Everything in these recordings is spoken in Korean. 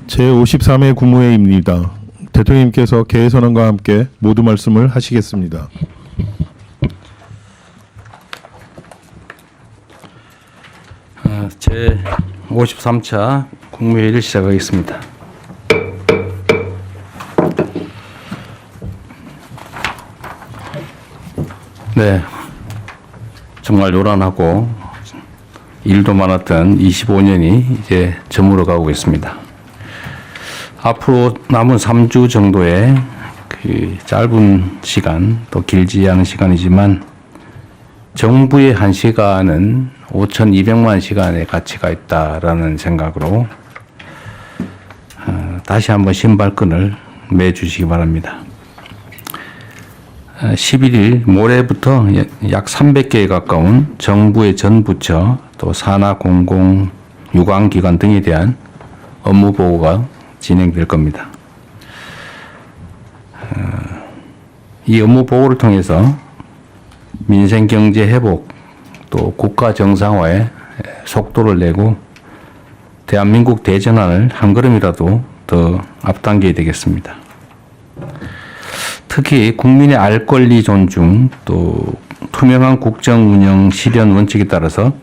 제53회 국무회의입니다. 대통령님께서 개회선언과 함께 모두 말씀을 하시겠습니다. 제53차 국무회의를 시작하겠습니다. 네, 정말 요란하고 일도 많았던 25년이 이제 저물어가고 있습니다. 앞으로 남은 3주 정도의 그 짧은 시간, 또 길지 않은 시간이지만 정부의 1시간은 5,200만 시간의 가치가 있다라는 생각으로 다시 한번 신발끈을 매주시기 바랍니다. 11일 모레부터 약 300개에 가까운 정부의 전 부처 또 산하 공공 유관기관 등에 대한 업무 보고가 진행될 겁니다. 이 업무 보고를 통해서 민생 경제 회복 또 국가 정상화에 속도를 내고 대한민국 대전환을 한 걸음이라도 더 앞당겨야 되겠습니다. 특히 국민의 알 권리 존중 또 투명한 국정 운영 실현 원칙에 따라서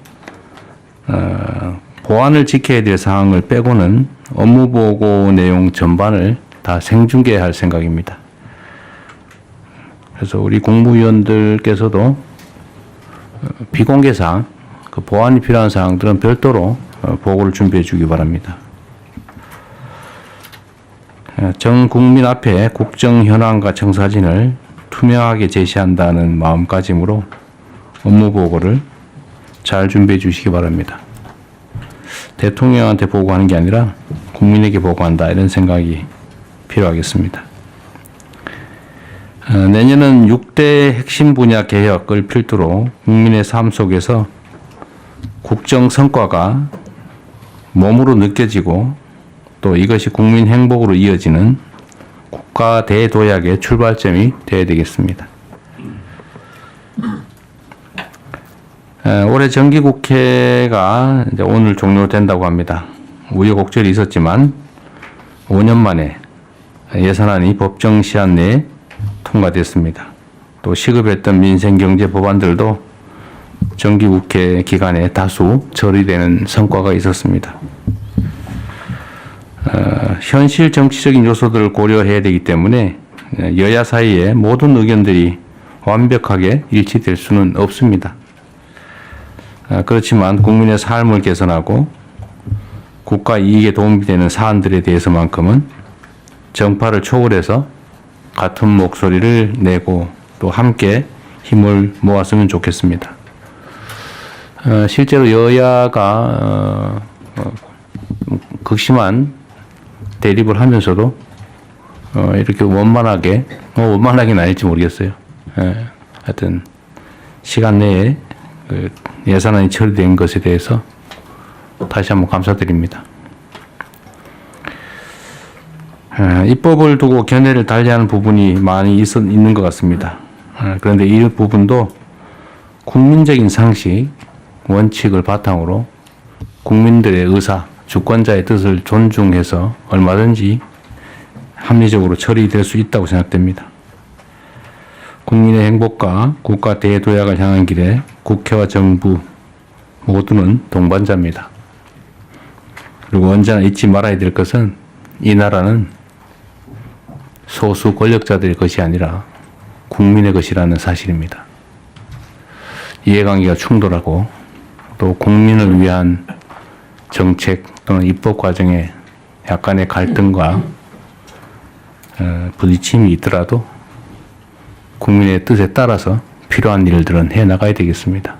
보안을 지켜야 될 사항을 빼고는 업무 보고 내용 전반을 다 생중계할 생각입니다. 그래서 우리 국무위원들께서도 비공개 사항, 그 보안이 필요한 사항들은 별도로 보고를 준비해 주기 바랍니다. 전 국민 앞에 국정 현황과 청사진을 투명하게 제시한다는 마음가짐으로 업무 보고를 잘 준비해 주시기 바랍니다. 대통령한테 보고하는 게 아니라 국민에게 보고한다 이런 생각이 필요하겠습니다. 내년은 6대 핵심 분야 개혁을 필두로 국민의 삶 속에서 국정 성과가 몸으로 느껴지고 또 이것이 국민 행복으로 이어지는 국가 대도약의 출발점이 되어야 되겠습니다. 올해 정기국회가 이제 오늘 종료된다고 합니다. 우여곡절이 있었지만 5년 만에 예산안이 법정 시한 내에 통과됐습니다. 또 시급했던 민생경제 법안들도 정기국회 기간에 다수 처리되는 성과가 있었습니다. 현실 정치적인 요소들을 고려해야 되기 때문에 여야 사이에 모든 의견들이 완벽하게 일치될 수는 없습니다. 그렇지만 국민의 삶을 개선하고 국가 이익에 도움이 되는 사안들에 대해서만큼은 정파를 초월해서 같은 목소리를 내고 또 함께 힘을 모았으면 좋겠습니다. 실제로 여야가 극심한 대립을 하면서도 이렇게 원만하게, 원만하게는 아닐지 모르겠어요. 하여튼 시간 내에 그 예산안이 처리된 것에 대해서 다시 한번 감사드립니다. 입법을 두고 견해를 달리하는 부분이 많이 있는 것 같습니다. 그런데 이 부분도 국민적인 상식, 원칙을 바탕으로 국민들의 의사, 주권자의 뜻을 존중해서 얼마든지 합리적으로 처리될 수 있다고 생각됩니다. 국민의 행복과 국가 대도약을 향한 길에 국회와 정부 모두는 동반자입니다. 그리고 언제나 잊지 말아야 될 것은 이 나라는 소수 권력자들의 것이 아니라 국민의 것이라는 사실입니다. 이해관계가 충돌하고 또 국민을 위한 정책 또는 입법 과정에 약간의 갈등과 부딪힘이 있더라도 국민의 뜻에 따라서 필요한 일들은 해나가야 되겠습니다.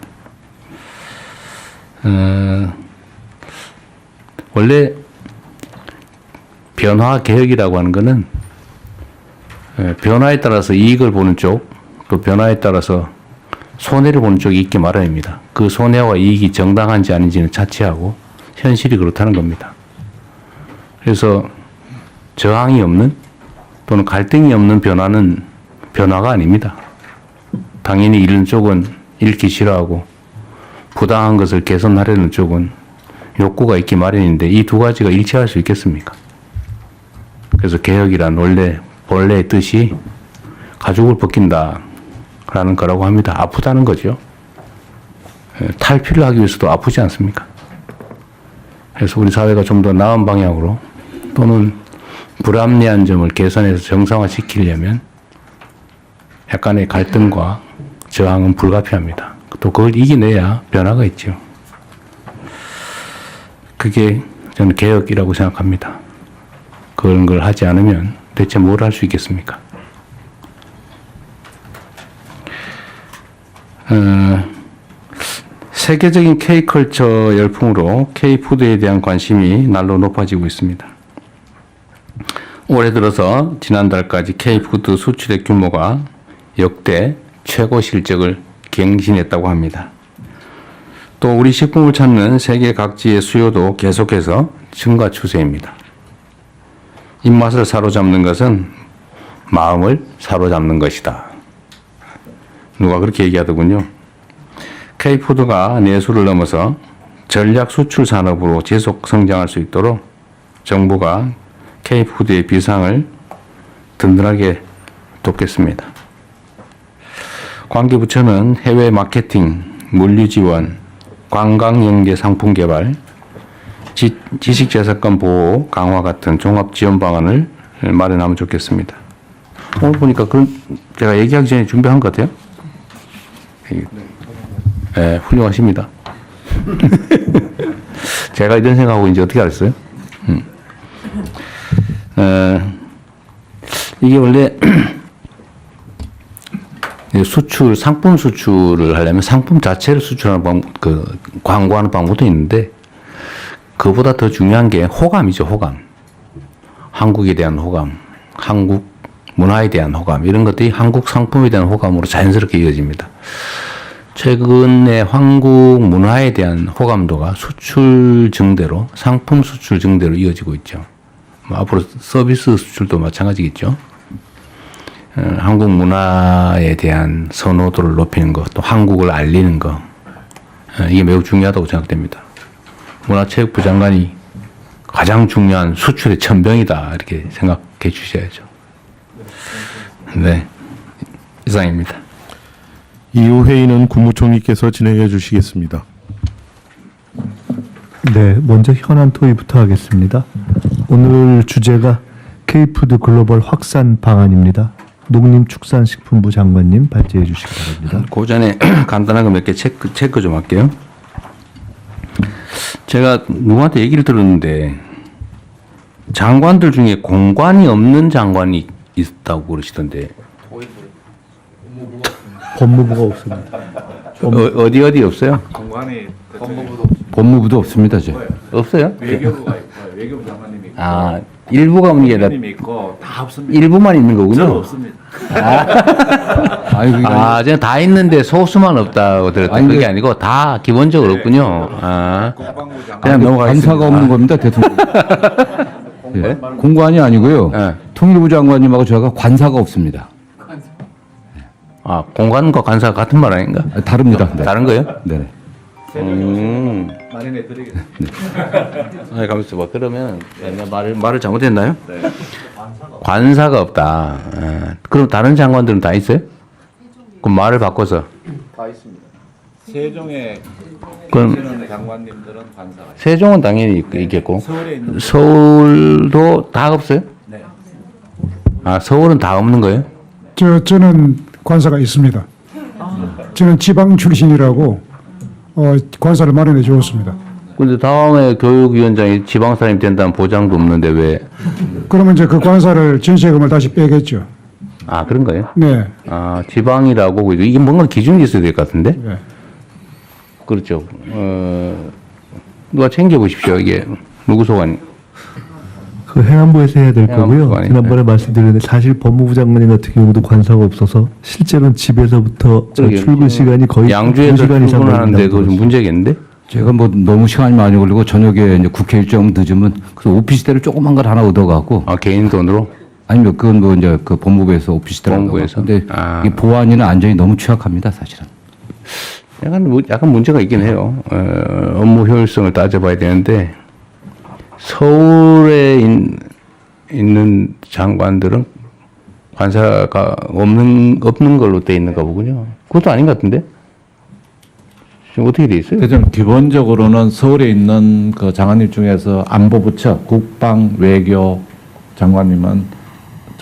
원래 변화 개혁이라고 하는 것은 변화에 따라서 이익을 보는 쪽, 또 변화에 따라서 손해를 보는 쪽이 있기 마련입니다. 그 손해와 이익이 정당한지 아닌지는 차치하고 현실이 그렇다는 겁니다. 그래서 저항이 없는 또는 갈등이 없는 변화는 변화가 아닙니다. 당연히 잃는 쪽은 잃기 싫어하고 부당한 것을 개선하려는 쪽은 욕구가 있기 마련인데 이 두 가지가 일치할 수 있겠습니까? 그래서 개혁이란 본래의 뜻이 가죽을 벗긴다라는 거라고 합니다. 아프다는 거죠. 탈피를 하기 위해서도 아프지 않습니까? 그래서 우리 사회가 좀 더 나은 방향으로 또는 불합리한 점을 개선해서 정상화시키려면 약간의 갈등과 저항은 불가피합니다. 또 그걸 이겨내야 변화가 있죠. 그게 저는 개혁이라고 생각합니다. 그런 걸 하지 않으면 대체 뭘 할 수 있겠습니까? 세계적인 K컬처 열풍으로 K푸드에 대한 관심이 날로 높아지고 있습니다. 올해 들어서 지난달까지 K푸드 수출액 규모가 역대 최고 실적을 갱신했다고 합니다. 또 우리 식품을 찾는 세계 각지의 수요도 계속해서 증가 추세입니다. 입맛을 사로잡는 것은 마음을 사로잡는 것이다. 누가 그렇게 얘기하더군요. K푸드가 내수를 넘어서 전략 수출 산업으로 지속 성장할 수 있도록 정부가 K푸드의 비상을 든든하게 돕겠습니다. 관계부처는 해외 마케팅, 물류 지원, 관광 연계 상품 개발, 지식재산권 보호 강화 같은 종합 지원 방안을 마련하면 좋겠습니다. 오늘 보니까 제가 얘기하기 전에 준비한 것 같아요. 네, 훌륭하십니다. 제가 이런 생각하고 이제 어떻게 알았어요? 이게 원래 수출, 상품 수출을 하려면 상품 자체를 수출하는 방법, 광고하는 방법도 있는데, 그보다 더 중요한 게 호감이죠, 호감. 한국에 대한 호감, 한국 문화에 대한 호감, 이런 것들이 한국 상품에 대한 호감으로 자연스럽게 이어집니다. 최근에 한국 문화에 대한 호감도가 수출 증대로, 상품 수출 증대로 이어지고 있죠. 앞으로 서비스 수출도 마찬가지겠죠. 한국 문화에 대한 선호도를 높이는 것, 또 한국을 알리는 것, 이게 매우 중요하다고 생각됩니다. 문화체육부 장관이 가장 중요한 수출의 천병이다, 이렇게 생각해 주셔야죠. 네, 이상입니다. 이후 회의는 국무총리께서 진행해 주시겠습니다. 네, 먼저 현안 토의부터 하겠습니다. 오늘 주제가 K푸드 글로벌 확산 방안입니다. 농림축산식품부 장관님 발제해 주시기 바랍니다. 그 전에 간단한 거 몇 개 체크 좀 할게요. 제가 누구한테 얘기를 들었는데 장관들 중에 공관이 없는 장관이 있다고 그러시던데 법무부가 없습니다. 어디 없어요? 공관이 법무부도 없습니다. 없어요? 외교부가 있고 외교부 장관님이 있고 아, 일부가 없는 게 아니라 님이 있고 다 없습니다. 일부만 있는 저는 거군요. 없습니다. 아, 제가 다 있는데 소수만 없다고 들었다. 아니, 그게 아니고 다 기본적으로 없군요. 아, 국방부 장관 그냥 넘어가겠습니다. 감사가 없는 겁니다, 대통령. 예. 공관이 아니고요. 예. 통일부 장관님하고 저희가 관사가 없습니다. 아, 공관과 관사 같은 말 아닌가? 아, 다릅니다. 네. 다른 거요? 네. 마련해 드리겠습니다. 아니, 가만있어 봐. 그러면 내가 말을 잘못했나요? 네. 관사가 없다. 아, 그럼 다른 장관들은 다 있어요? 그럼 말을 바꿔서. 다 있습니다. 세종에 그럼 계시는 장관님들은 관사가 있습니다. 세종은 당연히 있겠고. 서울에 있는 서울도 다 없어요? 네. 아, 서울은 다 없는 거예요? 저는 관사가 있습니다. 저는 지방 출신이라고 관사를 마련해 주었습니다. 근데 다음에 교육위원장이 지방 사람이 된다는 보장도 없는데 왜? 그러면 이제 그 관사를 전세금을 다시 빼겠죠. 아, 그런 거예요? 네. 아, 지방이라고 이게 뭔가 기준이 있어야 될 것 같은데? 네. 그렇죠. 누가 챙겨보십시오. 이게 누구 소관이? 그 행안부에서 해야 될 행안부 거고요. 아니에요? 지난번에 말씀드렸는데 사실 법무부 장관님 같은 경우도 관사가 없어서 실제로는 집에서부터 저 그러게요. 출근 시간이 거의 양주에서 2시간 이상 출근하는데 걸린다고 그거 좀 그러죠. 문제겠는데? 제가 뭐 너무 시간이 많이 걸리고 저녁에 이제 국회 일정 늦으면 그래서 오피스텔을 조그만 걸 하나 얻어갖고 아, 개인 돈으로? 아니면 그건 뭐 이제 그 법무부에서 오피스텔 법무부에서? 근데 아. 이 보안이나 안전이 너무 취약합니다, 사실은. 약간 문제가 있긴 해요. 업무 효율성을 따져봐야 되는데 서울에 있는 장관들은 관사가 없는 걸로 돼 있는가 보군요. 그것도 아닌 것 같은데? 지금 어떻게 돼 있어요? 대통령 기본적으로는 서울에 있는 그 장관님 중에서 안보부처, 국방, 외교 장관님은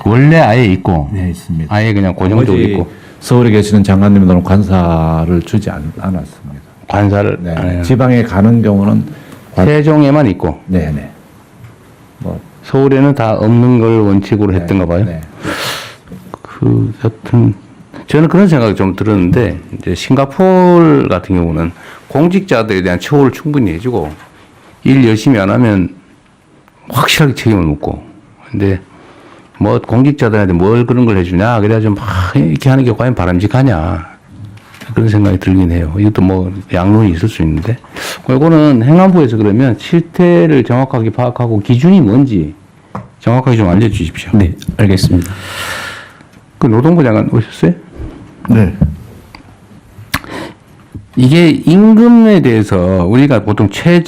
원래 아예 있고, 네, 있습니다. 아예 그냥 고정적으로 나머지 있고, 서울에 계시는 장관님들은 관사를 주지 않았습니다. 관사를, 네. 아, 지방에 가는 경우는 세종에만 있고, 네네. 뭐 서울에는 다 없는 걸 원칙으로 했던가 봐요. 네. 그, 여튼, 저는 그런 생각이 좀 들었는데, 이제 싱가포르 같은 경우는 공직자들에 대한 처우를 충분히 해주고, 일 열심히 안 하면 확실하게 책임을 묻고, 근데 뭐 공직자들한테 뭘 그런 걸 해주냐, 그래가지고 막 이렇게 하는 게 과연 바람직하냐, 그런 생각이 들긴 해요. 이것도 뭐 양론이 있을 수 있는데, 이거는 행안부에서 그러면 실태를 정확하게 파악하고 기준이 뭔지 정확하게 좀 알려주십시오. 네, 알겠습니다. 그 노동부 장관 오셨어요? 네. 이게 임금에 대해서 우리가 보통 최저